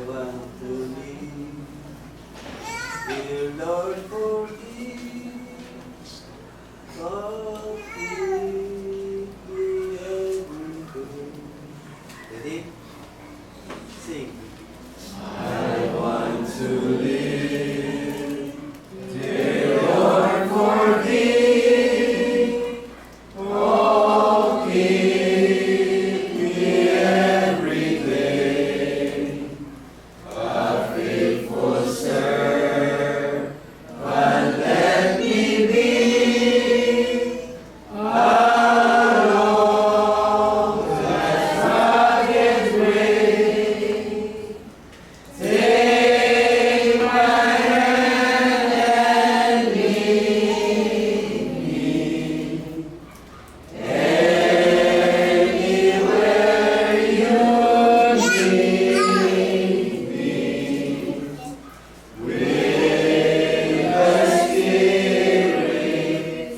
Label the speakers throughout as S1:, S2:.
S1: want to live. Dear Lord, forgive. Forgive me every day. Ready? Sing.
S2: I want to live, dear Lord, forgive. Oh, keep me every day, a faithful servant, let me be. Along that rugged way, take my hand and lead me anywhere you lead me. With the Spirit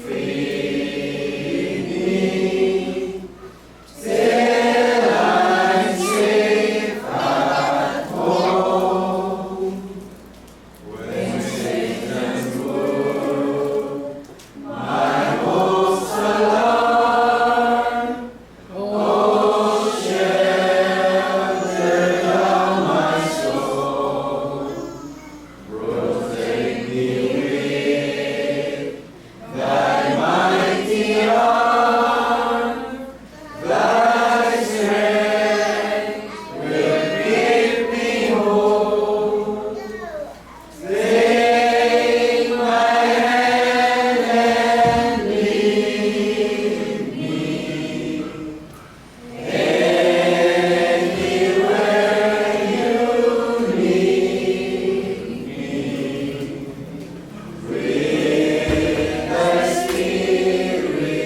S2: feed me till I'm safe at home. When Satan's word my hopes alarm, oh, shelter thou my soul, protect me with thy mighty arm, thy strength will keep me whole. Take my hand and lead me anywhere you lead me. With the Spirit fill me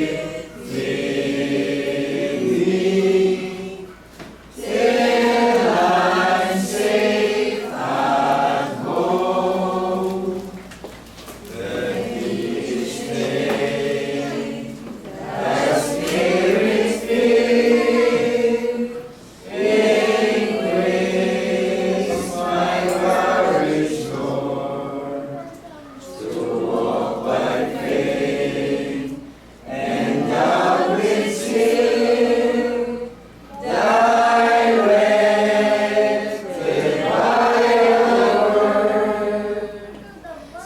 S2: till I'm safe at home. Let each day the Spirit fill, increase my courage, Lord, to walk by faith and not with skill, directed by your word.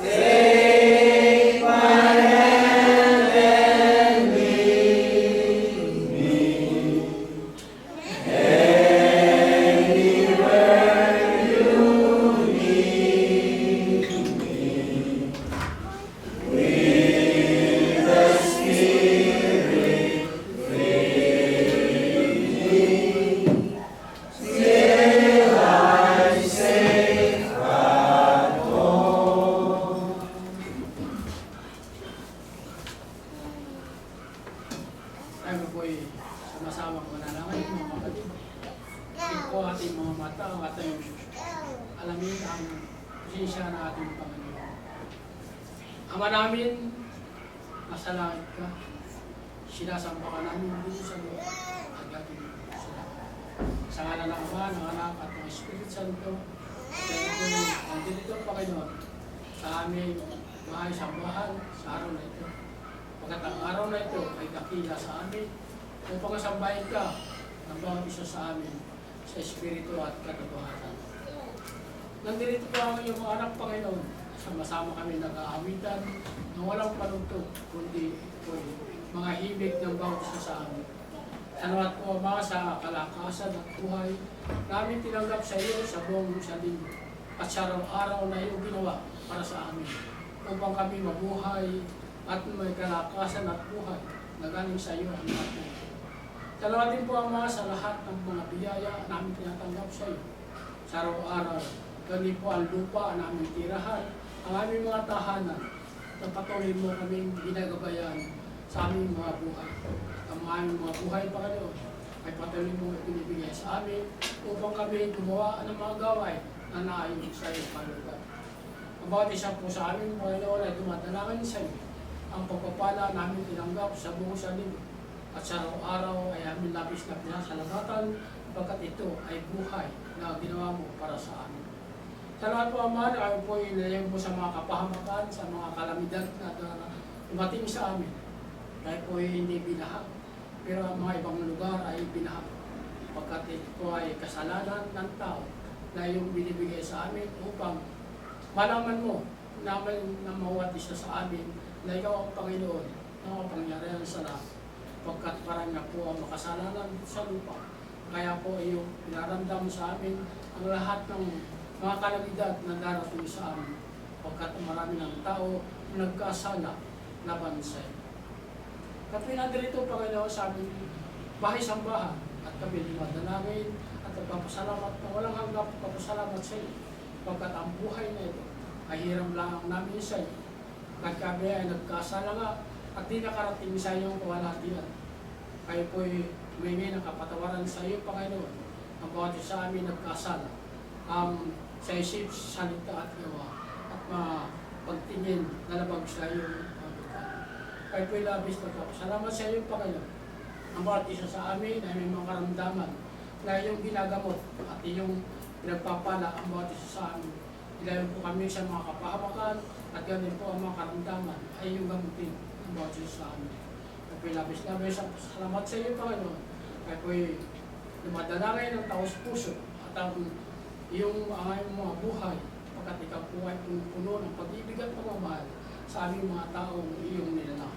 S2: Take my hand and lead me anywhere you lead me. With the Spirit fill me till I'm safe at home.
S3: Tayo po'y sumasama ko na naman mga kapatid. Tingin ko ating mga mata ang ating alamin ang presensya ng ating Panginoon. Ama namin, nasa langit ka, sinasamba ka namin dito sa Lord at ating salamat. Sa ngala ng Ama, ng Anak at ng Espiritu Santo, kaya po ang dito Panginoon sa aming bahay sambahan sa araw na ito. Pagkat ang araw na ito ay dakila sa amin upang kasambahin ka ng bawat isa sa amin sa Espiritu at katotohanan. Nandito po ang iyong mga anak, Panginoon. Sama-sama kami nag-aawitan ng walang panugtog, kundi mga himig ng bawat isa sa amin. Salamat po, Ama, sa kalakasan at buhay namin tinanggap sa iyo sa buong linggo at sa araw-araw na iyong ginawa para sa amin upang kami mabuhay at may kalakasan at buhay na galing sa iyo ang lahat ng ito. Salamat din po, Ama, sa lahat ng mga biyaya namin tinatanggap sa iyo sa araw-araw. Ganito po ang lupa na aming tirahan, ang aming mga tahanan, na patuloy mo kaming ginagabayan sa aming mga buhay. Ang aming mga buhay, Panginoon, ay patuloy mo ibinibigay sa amin upang kami gumawa ng mga gaway na naayon sa iyong kalulugan. Ang bawat isa po sa amin, Panginoon, ay dumadalangin sa iyo ang pagpapala namin tinanggap sa buong sanib at sa araw-araw ay amin labis na pinasalamatan pagkat ito ay buhay na ginawa mo para sa amin. Sa lahat po, Ama, ayaw po inilay mo sa mga kapahamakan, sa mga kalamidad na dumating sa amin. Dahil po hindi binaha, pero ang mga ibang lugar ay binaha. Pagkat ito ay kasalanan ng tao na yung binibigay sa amin upang malaman mo naman na mawat isa sa amin na ikaw ang Panginoon na kapangyarihan sa lahat. Pagkat parang na po ang makasalanan sa lupa. Kaya po yung pinaramdam sa amin ang lahat ng mga kalamidad na darating sa amin. Pagkat marami ng tao nagkasala laban sa iyo. At pinadirito, Panginoon, sa aming bahay-sambahan at kami dumadalangin at nagpapasalamat na walang hanggang pagpapasalamat sa iyo. Pagkat ang buhay na ito ay hiram lang namin sa iyo. At kami ay nagkasala nga at di nakarating sa iyong kawalatian. Kayo po'y humingi ng kapatawaran sa iyo, Panginoon. Ang bawat isa amin nagkasala. Sa isip, salita at gawa at pagtingin na labag sa iyong kayo po'y labis nagpapasalamat sa iyo, Panginoon. Ang bawat isa sa amin ay may mga karamdaman na iyong ginagamot at iyong pinagpapala ang bawat isa sa amin. Ilayon po kami sa mga kapahamakan at ganun po ang mga karamdaman ay iyong gamutin ang bawat isa sa amin. Kayo po'y labis salamat sa iyo, Panginoon. Kayo po'y dumadalangin ng taos puso at ang iyong mga buhay pagkat ikaw po ay puno ng pag-ibig at pagmamahal sa aming mga taong iyong nilalang.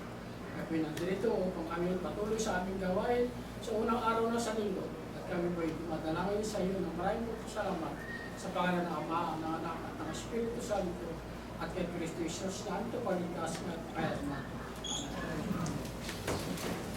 S3: Kaya pinandirito upang kami patuloy sa aming gawain sa unang araw na sa linggo. At kami po ay dumadalangin sa iyo ng maraming salamat sa pangalan ng Ama, ng Anak, at ng Espiritu Santo at kay Kristo Jesus na ito paligtas na kaya natin. Amen.